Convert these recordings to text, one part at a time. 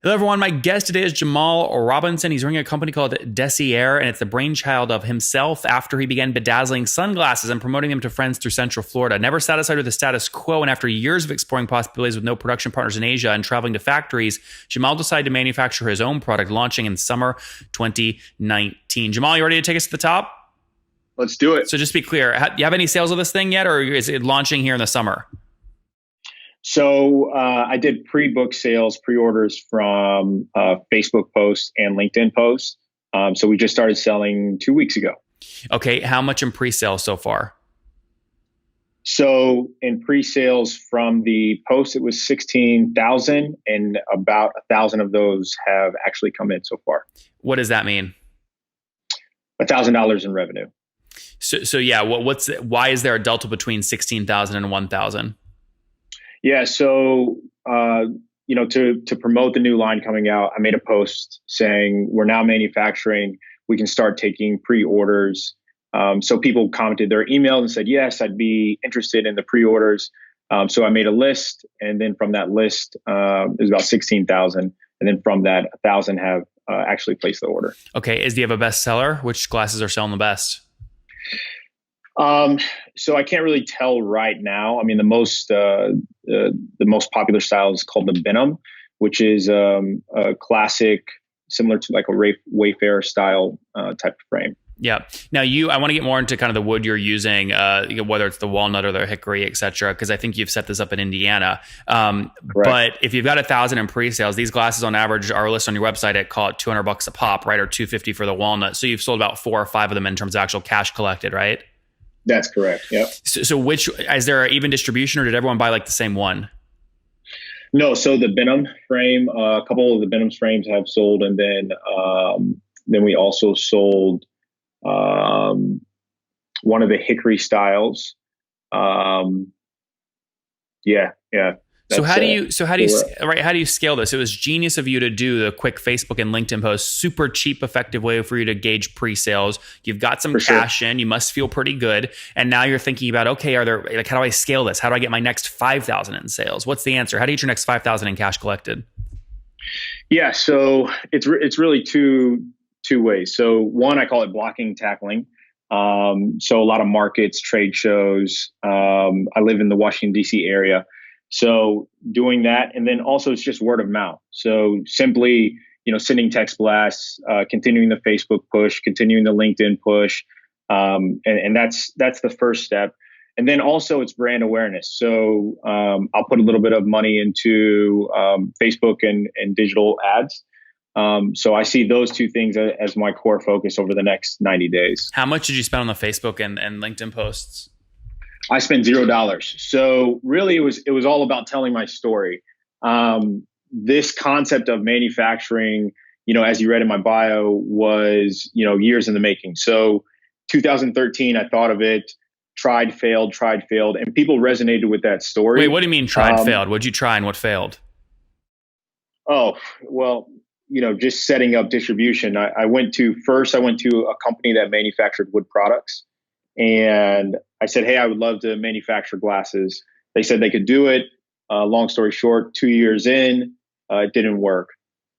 Hello, everyone. My guest today is Jamal Robinson. He's running a company called Desiar, and it's the brainchild of himself after he began bedazzling sunglasses and promoting them to friends through Central Florida. Never satisfied with the status quo, and after years of exploring possibilities with no production partners in Asia and traveling to factories, Jamal decided to manufacture his own product, launching in summer 2019. Jamal, you ready to take us to the top? Let's do it. So just to be clear, do you have any sales of this thing yet, or is it launching here in the summer? So I did pre-book sales, pre-orders from Facebook posts and LinkedIn posts. So we just started selling 2 weeks ago. Okay. How much in pre-sales so far? So in pre-sales from the post, it was 16,000 and about 1,000 of those have actually come in so far. What does that mean? $1,000 in revenue. So yeah, why is there a delta between 16,000 and 1,000? Yeah. So, to promote the new line coming out, I made a post saying we're now manufacturing. We can start taking pre-orders. So people commented their emails and said, yes, I'd be interested in the pre-orders. So I made a list. And then from that list, it was about 16,000. And then from that, 1,000 have actually placed the order. Okay. Do you have a bestseller? Which glasses are selling the best? So I can't really tell right now. I mean, the most popular style is called the Venom, which is a classic, similar to like a Wayfarer style type of frame. Yeah. Now I want to get more into kind of the wood you're using, whether it's the walnut or the hickory, et cetera, because I think you've set this up in Indiana. But if you've got 1,000 in pre-sales, these glasses on average are listed on your website at, call it $200 a pop, right? Or $250 for the walnut. So you've sold about 4 or 5 of them in terms of actual cash collected, right? That's correct. Yep. So which, is there even distribution, or did everyone buy like the same one? No. So the Venom frame, a couple of the Venom frames have sold. And then we also sold one of the hickory styles. Yeah. So how do you scale this? It was genius of you to do the quick Facebook and LinkedIn posts, super cheap, effective way for you to gauge pre-sales. You've got some cash in, you must feel pretty good. And now you're thinking about, okay, how do I scale this? How do I get my next 5,000 in sales? What's the answer? How do you get your next 5,000 in cash collected? Yeah. So it's really two ways. So one, I call it blocking and tackling. So a lot of markets, trade shows. I live in the Washington, D.C. area. So doing that, and then also it's just word of mouth. So simply, sending text blasts, continuing the Facebook push, continuing the LinkedIn push. And that's the first step. And then also it's brand awareness. So I'll put a little bit of money into Facebook and digital ads. So I see those two things as my core focus over the next 90 days. How much did you spend on the Facebook and LinkedIn posts? I spent $0. So really it was all about telling my story. This concept of manufacturing, as you read in my bio, was, years in the making. So 2013, I thought of it, tried, failed, and people resonated with that story. Wait, what do you mean tried, failed? What'd you try and what failed? Oh, well, just setting up distribution. I went to a company that manufactured wood products. And I said, hey, I would love to manufacture glasses. They said they could do it. Long story short, 2 years in, it didn't work.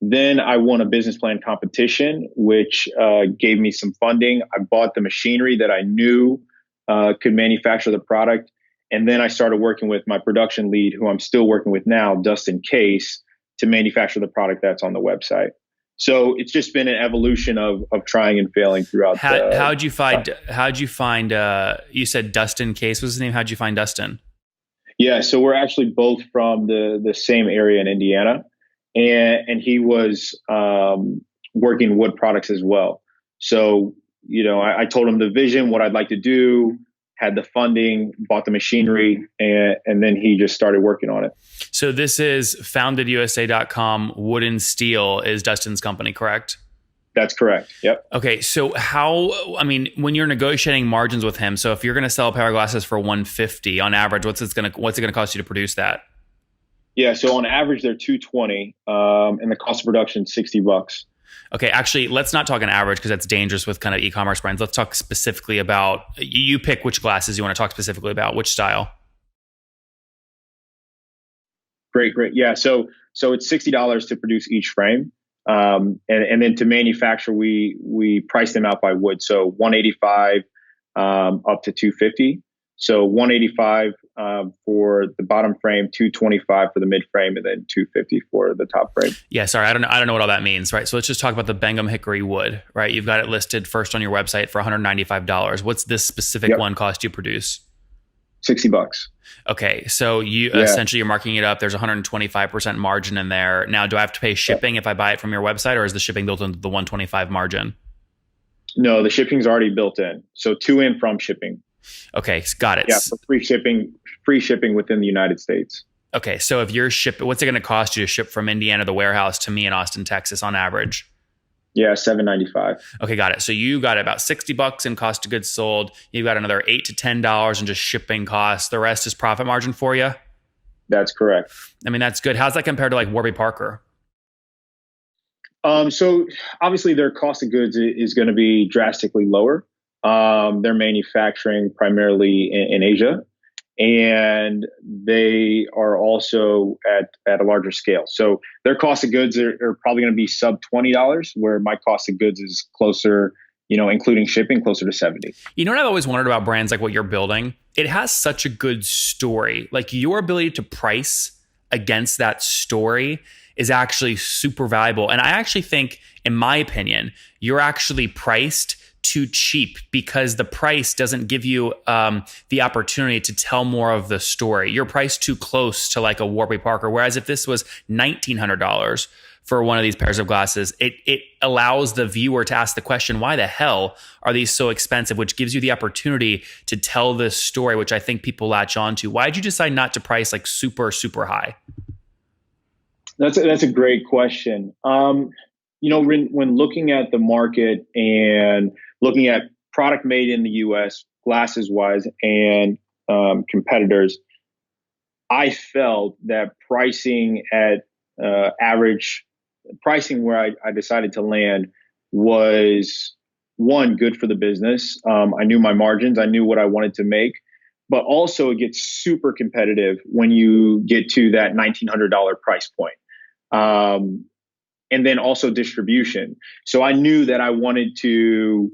Then I won a business plan competition, which gave me some funding. I bought the machinery that I knew could manufacture the product. And then I started working with my production lead, who I'm still working with now, Dustin Case, to manufacture the product that's on the website. So it's just been an evolution of trying and failing throughout. How'd you find, you said Dustin Case was his name. How'd you find Dustin? Yeah. So we're actually both from the same area in Indiana, and he was working wood products as well. So, I told him the vision, what I'd like to do, had the funding, bought the machinery, and then he just started working on it. So this is foundedusa.com. Wood and Steel is Dustin's company, correct? That's correct. Yep. Okay. So when you're negotiating margins with him, so if you're going to sell a pair of glasses for $150 on average, what's it going to cost you to produce that? Yeah. So on average, they're $220, and the cost of production is $60. Okay, actually, let's not talk an average because that's dangerous with kind of e-commerce brands. Let's talk specifically about, you pick which glasses you want to talk specifically about, which style. Great. Yeah. So it's $60 to produce each frame. And then to manufacture, we price them out by wood. So 185 up to 250. So 185 for the bottom frame, 225 for the mid frame, and then 250 for the top frame. Yeah, sorry, I don't know what all that means, right? So let's just talk about the Bengham hickory wood, right? You've got it listed first on your website for $195. What's this specific one cost you produce? $60. Okay, so you essentially you're marking it up. There's 125% margin in there. Now, do I have to pay shipping if I buy it from your website, or is the shipping built into the 125 margin? No, the shipping's already built in. So to and from shipping. Okay, got it. Yeah, for free shipping within the United States. Okay, so if you're what's it going to cost you to ship from Indiana, the warehouse, to me in Austin, Texas, on average? Yeah, $7.95. Okay, got it. So you got about $60 in cost of goods sold. You've got another $8 to $10 in just shipping costs. The rest is profit margin for you. That's correct. I mean, that's good. How's that compared to like Warby Parker? So obviously their cost of goods is going to be drastically lower. They're manufacturing primarily in Asia, and they are also at a larger scale. So their cost of goods are probably going to be sub $20, where my cost of goods is closer, including shipping, closer to 70. You know what I've always wondered about brands like what you're building? It has such a good story. Like your ability to price against that story is actually super valuable. And I actually think, in my opinion, you're actually priced too cheap because the price doesn't give you the opportunity to tell more of the story. You're priced too close to like a Warby Parker. Whereas if this was $1,900 for one of these pairs of glasses, it allows the viewer to ask the question, why the hell are these so expensive? Which gives you the opportunity to tell this story, which I think people latch on to. Why did you decide not to price like super, super high? That's a great question. When looking at the market and looking at product made in the U.S., glasses wise, and competitors, I felt that pricing at average pricing where I decided to land was, one, good for the business. I knew my margins. I knew what I wanted to make. But also it gets super competitive when you get to that $1,900 price point. And then also distribution. So I knew that I wanted to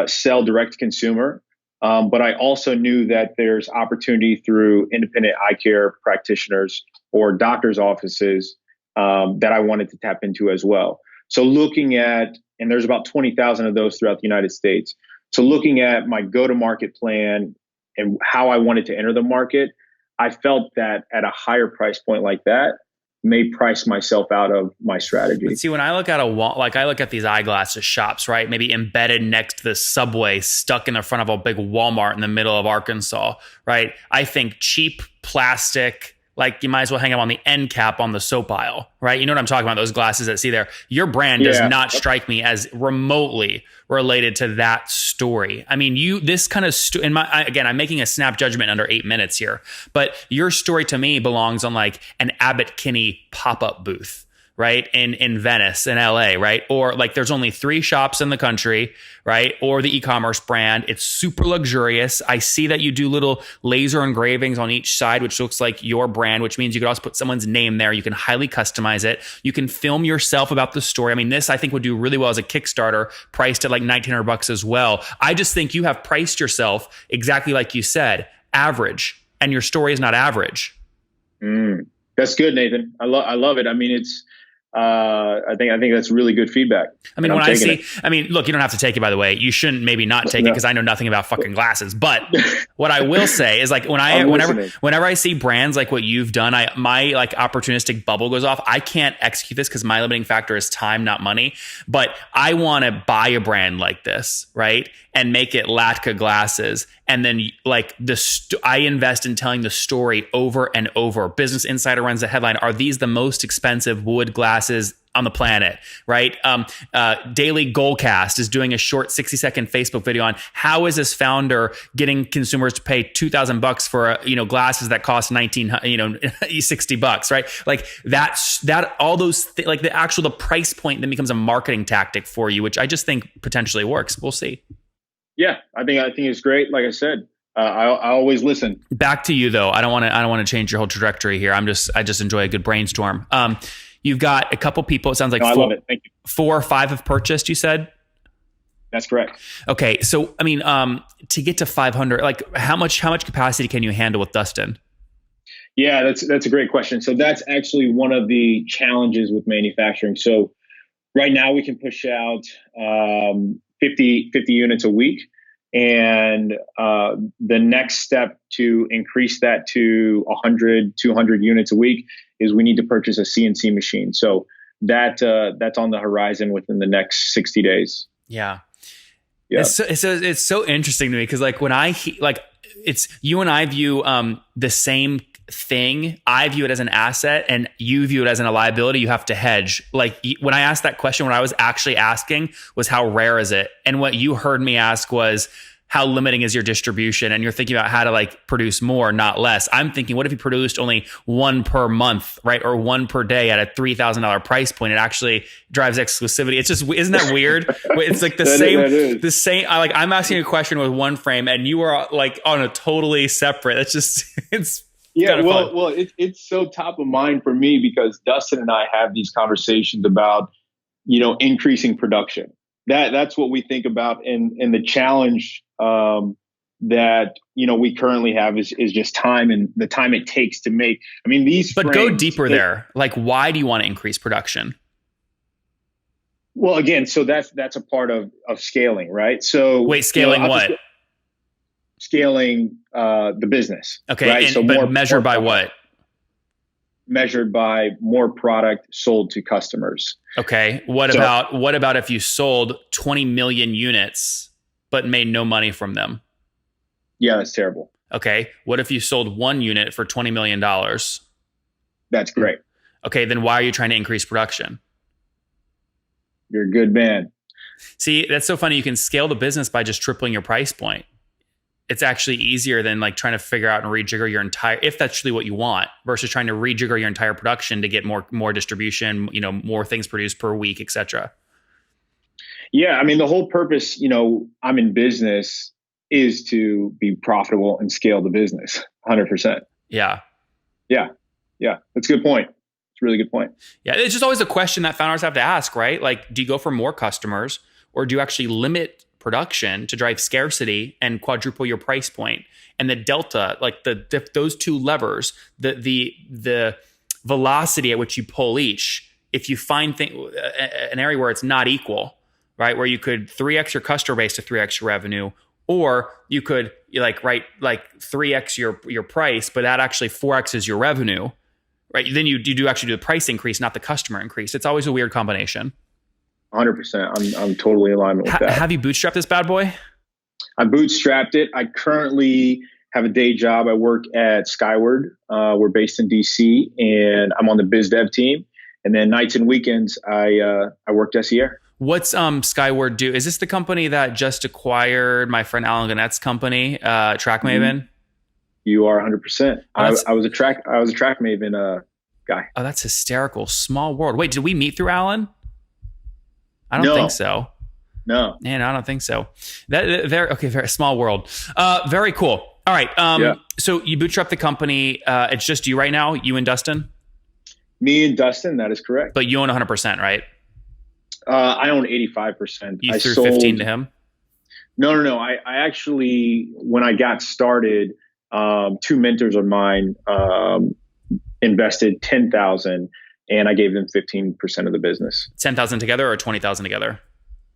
sell direct to consumer, but I also knew that there's opportunity through independent eye care practitioners or doctors' offices that I wanted to tap into as well. So looking at, and there's about 20,000 of those throughout the United States. So looking at my go-to-market plan and how I wanted to enter the market, I felt that at a higher price point like that may price myself out of my strategy. But see, when I look at I look at these eyeglasses shops, right? Maybe embedded next to the subway, stuck in the front of a big Walmart in the middle of Arkansas, right? I think cheap plastic, like you might as well hang them on the end cap on the soap aisle, right? You know what I'm talking about? Those glasses that see there. Your brand does not strike me as remotely related to that story. I mean, this kind of again, I'm making a snap judgment under 8 minutes here, but your story to me belongs on like an Abbott Kinney pop-up booth, right? In Venice, in LA, right? Or like there's only 3 shops in the country, right? Or the e-commerce brand. It's super luxurious. I see that you do little laser engravings on each side, which looks like your brand, which means you could also put someone's name there. You can highly customize it. You can film yourself about the story. I mean, this I think would do really well as a Kickstarter, priced at like $1,900 as well. I just think you have priced yourself exactly like you said, average, and your story is not average. That's good, Nathan. I love it. I mean, I think that's really good feedback. I mean, look, you don't have to take it, by the way. You shouldn't maybe not take it because I know nothing about fucking glasses. But what I will say is like whenever I see brands like what you've done, my like opportunistic bubble goes off. I can't execute this because my limiting factor is time, not money. But I want to buy a brand like this, right? And make it Latka glasses. And then like I invest in telling the story over and over. Business Insider runs the headline, are these the most expensive wood glasses on the planet, right? Daily Goalcast is doing a short 60-second Facebook video on how is this founder getting consumers to pay $2,000 for glasses that cost $60, right? Like that all those like the price point then becomes a marketing tactic for you, which I just think potentially works. We'll see. Yeah, I think it's great. Like I said, I always listen. Back to you though. I don't want to change your whole trajectory here. I just enjoy a good brainstorm. You've got a couple people. It sounds like I love it. Thank you. 4 or 5 have purchased. You said. That's correct. Okay, so I mean, to get to 500, like how much capacity can you handle with Dustin? Yeah, that's a great question. So that's actually one of the challenges with manufacturing. So right now we can push out 50 units a week. And the next step to increase that to 100, 200 units a week is we need to purchase a CNC machine. So that's on the horizon within the next 60 days. Yeah. Yeah. It's so interesting to me because like when it's you and I view the same thing. I view it as an asset and you view it as a liability. You have to hedge. Like when I asked that question, what I was actually asking was how rare is it? And what you heard me ask was how limiting is your distribution? And you're thinking about how to like produce more, not less. I'm thinking, what if you produced only 1 per month, right? Or 1 per day at a $3,000 price point? It actually drives exclusivity. It's just, isn't that weird? It's like the same, I'm asking a question with one frame and you are like on a totally separate, that's just, it's, yeah, well, it's so top of mind for me because Dustin and I have these conversations about, increasing production. That's what we think about, and the challenge that we currently have is just time and the time it takes to make. I mean, these. But go deeper there. Like, why do you want to increase production? Well, again, so that's a part of scaling, right? So wait, scaling what? Scaling the business. Okay, right? So but measured by what? Measured by more product sold to customers. Okay. What about if you sold 20 million units but made no money from them? Yeah, that's terrible. Okay. What if you sold 1 unit for $20 million? That's great. Okay, then why are you trying to increase production? You're a good man. See, that's so funny. You can scale the business by just tripling your price point. It's actually easier than like trying to figure out and rejigger your entire, if that's really what you want, versus trying to rejigger your entire production to get more distribution, more things produced per week, et cetera. Yeah. I mean, the whole purpose, I'm in business is to be profitable and scale the business 100%. Yeah. Yeah. Yeah. That's a good point. It's a really good point. Yeah. It's just always a question that founders have to ask, right? Like, do you go for more customers or do you actually limit production to drive scarcity and quadruple your price point? And the delta, like those two levers, the velocity at which you pull each, if you find an area where it's not equal, right, where you could 3x your customer base to 3x your revenue, or you could 3x your price, but that actually 4x is your revenue, right? Then you do actually do the price increase, not the customer increase. It's always a weird combination. 100%. I'm totally in alignment with that. Have you bootstrapped this bad boy? I bootstrapped it. I currently have a day job. I work at Skyward. We're based in DC, and I'm on the biz dev team. And then nights and weekends, I work Desiar. What's Skyward do? Is this the company that just acquired my friend Alan Gannett's company, TrackMaven? Mm-hmm. You are 100%. I was a TrackMaven guy. Oh, that's hysterical. Small world. Wait, did we meet through Alan? I don't think so. No. Man, I don't think so. Very small world. Very cool. All right. So you bootstrap the company. It's just you right now, you and Dustin? Me and Dustin, that is correct. But you own 100%, right? I own 85%. You threw 15 to him? No. I actually, when I got started, 2 mentors of mine invested $10,000. And I gave them 15% of the business. 10,000 together or 20,000 together?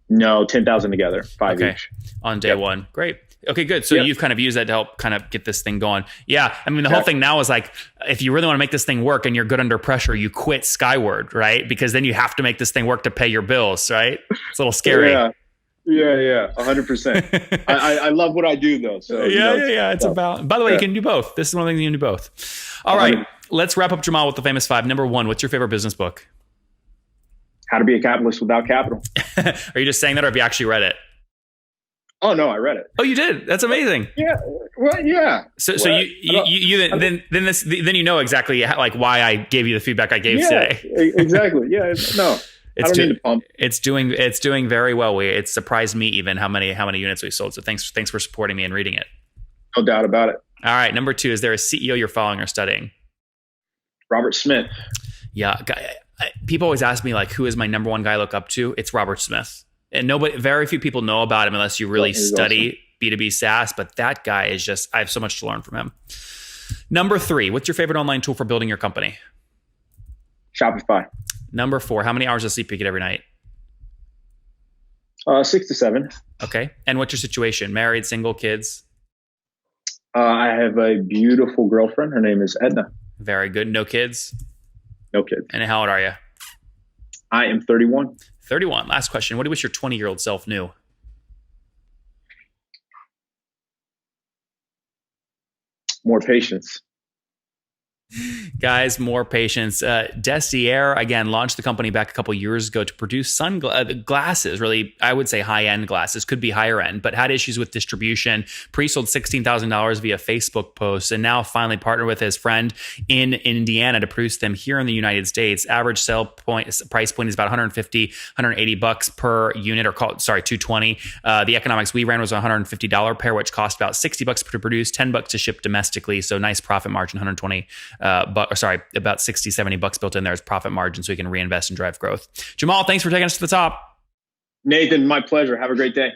No, 10,000 together, 5 each. On day one. Great. Okay, good. So you've kind of used that to help kind of get this thing going. Yeah. I mean, the whole thing now is like, if you really want to make this thing work and you're good under pressure, you quit Skyward, right? Because then you have to make this thing work to pay your bills, right? It's a little scary. Yeah. 100%. I love what I do though. So yeah. It's about. By the way, you can do both. This is one of the things you can do both. All right, let's wrap up, Jamal, with the famous 5. Number 1, what's your favorite business book? How to Be a Capitalist Without Capital. Are you just saying that, or have you actually read it? Oh no, I read it. Oh, you did? That's amazing. Yeah. Well, yeah. So then you know exactly like why I gave you the feedback I gave today. Exactly. Yeah. No. I don't need to pump. It's doing very well. It surprised me even how many units we sold. So thanks for supporting me and reading it. No doubt about it. All right. Number 2, is there a CEO you're following or studying? Robert Smith. Yeah. People always ask me, like, who is my number one guy I look up to? It's Robert Smith. And very few people know about him unless you really study awesome. B2B SaaS. But that guy is just, I have so much to learn from him. Number 3, what's your favorite online tool for building your company? Shopify. Number 4, how many hours of sleep you get every night? 6 to 7. Okay. And what's your situation? Married, single, kids? I have a beautiful girlfriend. Her name is Edna. Very good. No kids? No kids. And how old are you? I am 31. 31. Last question. What do you wish your 20-year-old self knew? More patience. Guys, more patience. Desiar, again, launched the company back a couple years ago to produce glasses, really, I would say high-end glasses, could be higher end, but had issues with distribution, pre-sold $16,000 via Facebook posts, and now finally partnered with his friend in Indiana to produce them here in the United States. Average price point is about $150, $180 per unit, or $220. The economics we ran was a $150 pair, which cost about $60 to produce, $10 to ship domestically, so nice profit margin, about 60, $70 built in there as profit margin, so we can reinvest and drive growth. Jamal, thanks for taking us to the top. Nathan, my pleasure. Have a great day.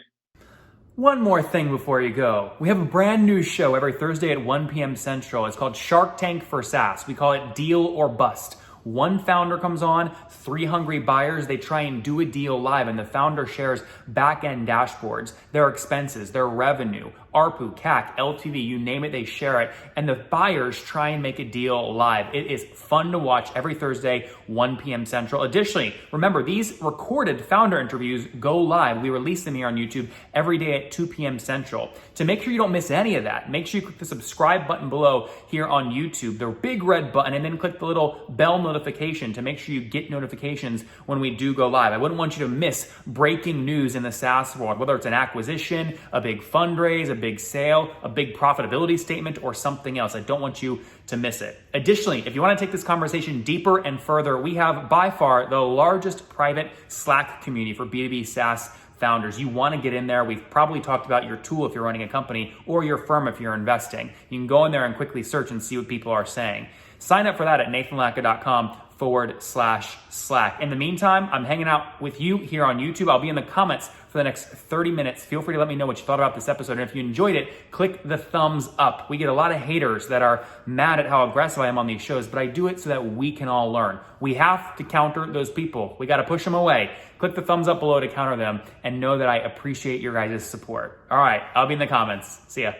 One more thing before you go. We have a brand new show every Thursday at 1 p.m. Central. It's called Shark Tank for SaaS. We call it Deal or Bust. One founder comes on, 3 hungry buyers, they try and do a deal live, and the founder shares back-end dashboards, their expenses, their revenue, ARPU, CAC, LTV, you name it, they share it, and the buyers try and make a deal live. It is fun to watch every Thursday, 1 p.m. Central. Additionally, remember, these recorded founder interviews go live. We release them here on YouTube every day at 2 p.m. Central. To make sure you don't miss any of that, make sure you click the subscribe button below here on YouTube, the big red button, and then click the little bell notification to make sure you get notifications when we do go live. I wouldn't want you to miss breaking news in the SaaS world, whether it's an acquisition, a big fundraise, a big sale, a big profitability statement, or something else. I don't want you to miss it. Additionally, if you want to take this conversation deeper and further, we have by far the largest private Slack community for B2B SaaS founders. You want to get in there. We've probably talked about your tool if you're running a company, or your firm if you're investing. You can go in there and quickly search and see what people are saying. Sign up for that at nathanlatka.com/Slack. In the meantime, I'm hanging out with you here on YouTube. I'll be in the comments for the next 30 minutes. Feel free to let me know what you thought about this episode. And if you enjoyed it, click the thumbs up. We get a lot of haters that are mad at how aggressive I am on these shows, but I do it so that we can all learn. We have to counter those people. We got to push them away. Click the thumbs up below to counter them, and know that I appreciate your guys' support. All right, I'll be in the comments. See ya.